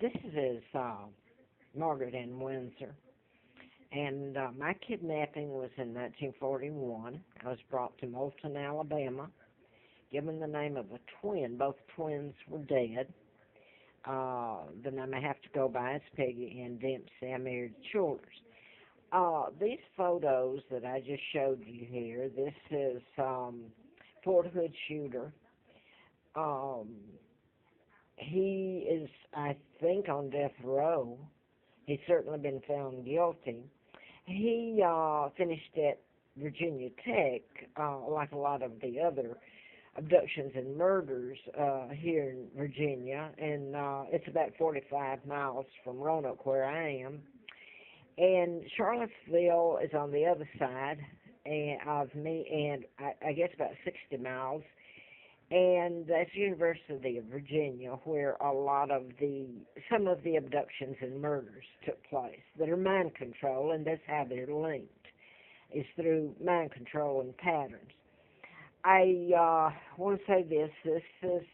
This is Margaret in Windsor, and my kidnapping was in 1941. I was brought to Moulton, Alabama, given the name of a twin. Both twins were dead. The name I have to go by is Peggy and Dempsey. I married Childers. These photos that I just showed you here, this is Fort Hood shooter. Um, he is, I think, on death row. He's certainly been found guilty. He finished at Virginia Tech, like a lot of the other abductions and murders here in Virginia, and it's about 45 miles from Roanoke, where I am. And Charlottesville is on the other side of me, and I guess about 60 miles. And that's University of Virginia, where some of the abductions and murders took place that are mind control, and that's how they're linked, is through mind control and patterns. I want to say this. This is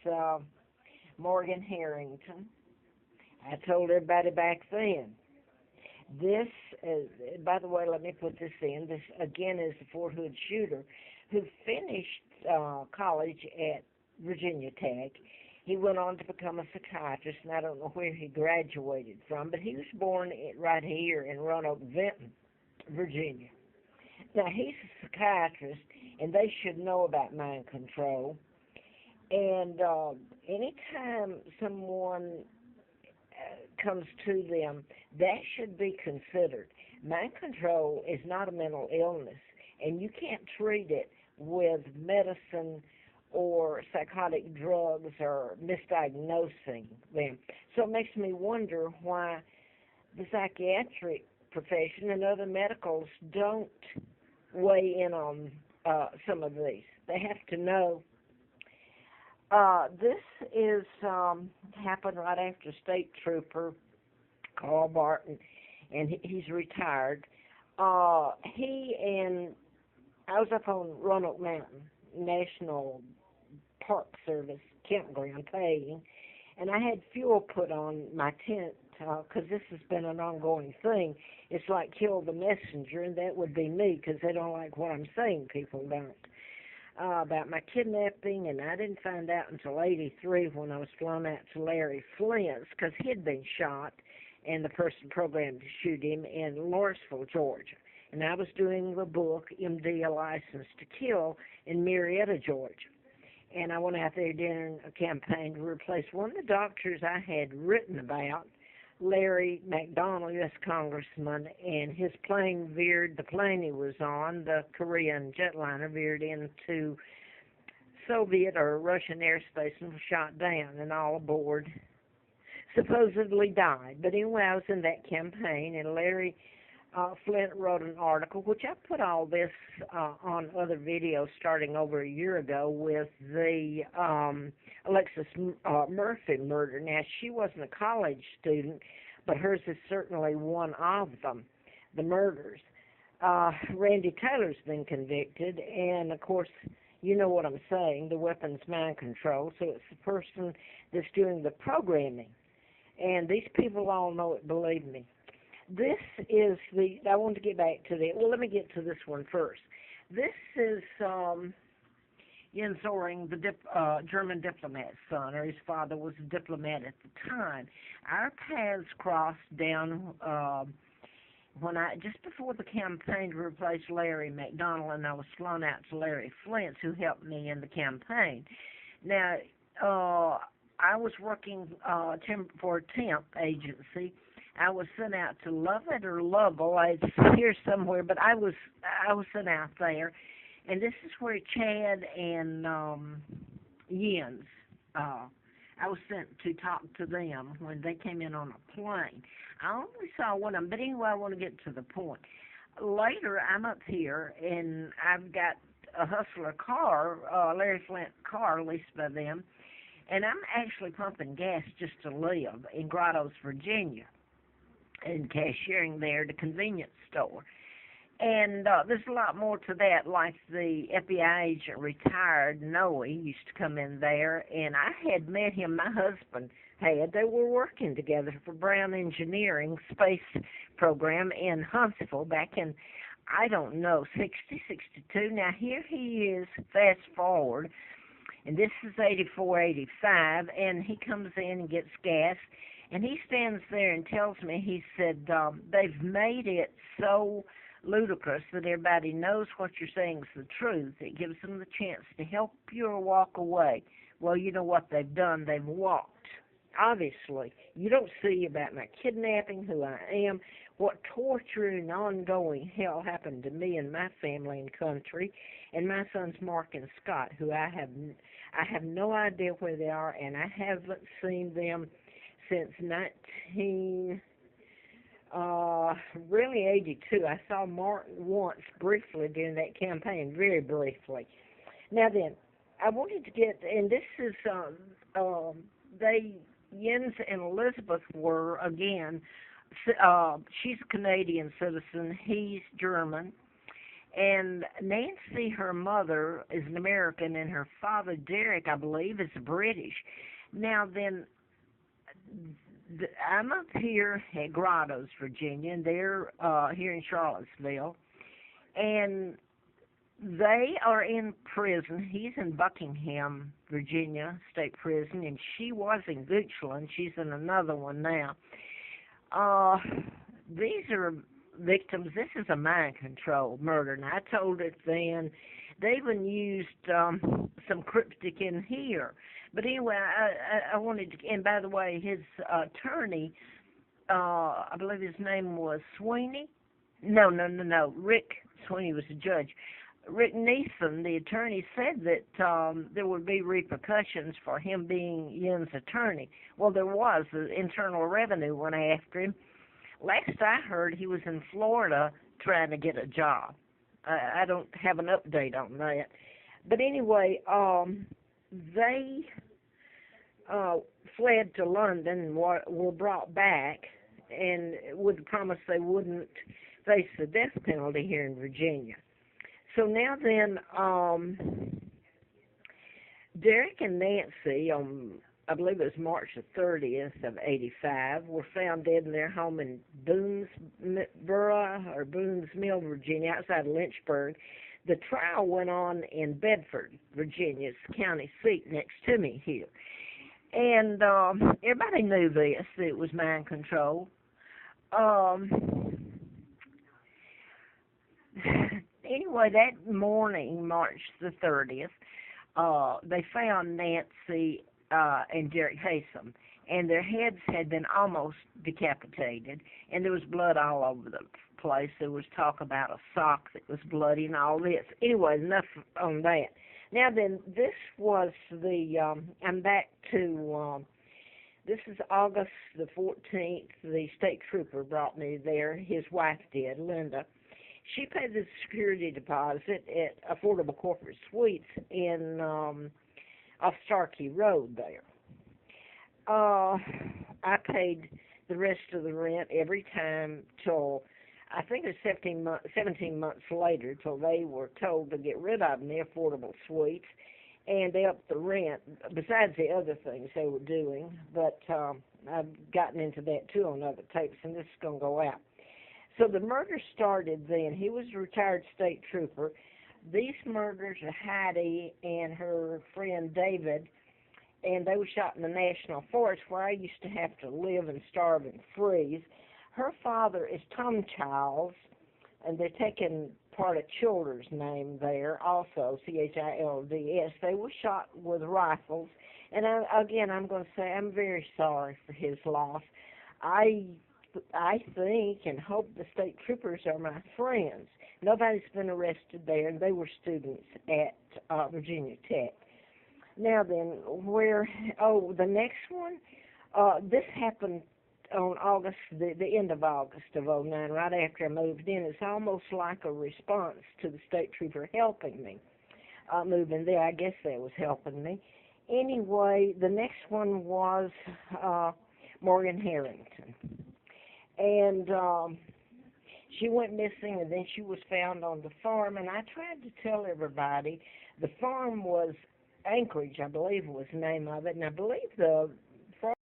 Morgan Harrington. I told everybody back then. This is, by the way, let me put this in. This, again, is the Fort Hood shooter who finished college at Virginia Tech. He went on to become a psychiatrist, and I don't know where he graduated from, but he was born right here in Roanoke, Vinton, Virginia. Now, he's a psychiatrist, and they should know about mind control. And anytime someone comes to them, that should be considered. Mind control is not a mental illness, and you can't treat it with medicine or psychotic drugs or misdiagnosing them. So it makes me wonder why the psychiatric profession and other medicals don't weigh in on some of these. They have to know. This is happened right after State Trooper Carl Barton, and he's retired. I was up on Roanoke Mountain National Park Service campground paying, and I had fuel put on my tent because this has been an ongoing thing. It's like kill the messenger, and that would be me because they don't like what I'm saying. People don't. About my kidnapping, and I didn't find out until '83 when I was flown out to Larry Flint's because he'd been shot, and the person programmed to shoot him in Lawrenceville, Georgia. And I was doing the book, MD, A License to Kill, in Marietta, Georgia. And I went out there during a campaign to replace one of the doctors I had written about, Larry McDonald, U.S. Congressman, and his plane veered, the plane he was on, the Korean jetliner, veered into Soviet or Russian airspace and was shot down, and all aboard supposedly died. But anyway, I was in that campaign, and Larry Flint wrote an article, which I put all this on other videos starting over a year ago with the Alexis Murphy murder. Now, she wasn't a college student, but hers is certainly one of them, the murders. Randy Taylor's been convicted, and, of course, you know what I'm saying, the weapons mind control, so it's the person that's doing the programming. And these people all know it, believe me. This is I want to get back to let me get to this one first. This is Jens Soerin, the German diplomat's son, or his father was a diplomat at the time. Our paths crossed down just before the campaign to replace Larry McDonald, and I was flown out to Larry Flint, who helped me in the campaign. Now, I was working for a temp agency. I was sent out to Lovett or Lovell. It's here somewhere, but I was sent out there, and this is where Chad and Jens. I was sent to talk to them when they came in on a plane. I only saw one of them, but anyway, I want to get to the point. Later, I'm up here, and I've got a Hustler car, Larry Flint car leased by them, and I'm actually pumping gas just to live in Grottoes, Virginia, and cashiering there at a convenience store. And there's a lot more to that, like the FBI agent retired, Noe, used to come in there, and I had met him, my husband had. They were working together for Brown Engineering space program in Huntsville back in, I don't know, 60, 62. Now, here he is, fast forward, and this is 84, 85, and he comes in and gets gas, and he stands there and tells me, he said, they've made it so ludicrous that everybody knows what you're saying is the truth. It gives them the chance to help you or walk away. Well, you know what they've done? They've walked. Obviously, you don't see about my kidnapping, who I am, what torture and ongoing hell happened to me and my family and country, and my sons Mark and Scott, who I have no idea where they are, and I haven't seen them since really 82. I saw Martin once briefly during that campaign, very briefly. Now then, I wanted to get, and this is, Jens and Elizabeth were, again, she's a Canadian citizen, he's German, and Nancy, her mother, is an American, and her father, Derek, I believe, is British. Now then, I'm up here at Grottoes, Virginia, and they're here in Charlottesville, and they are in prison. He's in Buckingham, Virginia State Prison, and she was in Goochland. She's in another one now. These are victims. This is a mind control murder, and I told it then. They even used some cryptic in here. But anyway, I wanted to, and by the way, his attorney, I believe his name was Sweeney. No, Rick Sweeney was the judge. Rick Neeson, the attorney, said that there would be repercussions for him being Yin's attorney. Well, there was. The Internal Revenue went after him. Last I heard, he was in Florida trying to get a job. I don't have an update on that. But anyway, they fled to London and were brought back, and with the promise they wouldn't face the death penalty here in Virginia. So now then, Derek and Nancy, I believe it was March the 30th of 85, were found dead in their home in Boonesboro, or Boones Mill, Virginia, outside of Lynchburg. The trial went on in Bedford, Virginia, it's the county seat next to me here. And everybody knew this, that it was mind control. Anyway, that morning, March the 30th, they found Nancy and Derek Haysom, and their heads had been almost decapitated, and there was blood all over the place. There was talk about a sock that was bloody and all this. Anyway, enough on that. Now then, this was I'm back to, this is August the 14th. The state trooper brought me there. His wife did, Linda. She paid the security deposit at Affordable Corporate Suites in off Starkey Road there. I paid the rest of the rent every time till, I think it was 17 months later, till they were told to get rid of them, the Affordable Suites, and they upped the rent, besides the other things they were doing. But I've gotten into that too on other tapes, and this is going to go out. So the murder started then. He was a retired state trooper. These murders are Heidi and her friend David, and they were shot in the National Forest where I used to have to live and starve and freeze. Her father is Tom Childs, and they're taking part of Childers' name there also, Childs. They were shot with rifles. And I'm going to say I'm very sorry for his loss. I think and hope the state troopers are my friends. Nobody's been arrested there, and they were students at Virginia Tech. Now then, the next one, this happened on August, the end of August of 09, right after I moved in. It's almost like a response to the state trooper helping me move in there. I guess that was helping me. Anyway, the next one was Morgan Harrington. And she went missing, and then she was found on the farm. And I tried to tell everybody the farm was Anchorage, I believe was the name of it, and I believe the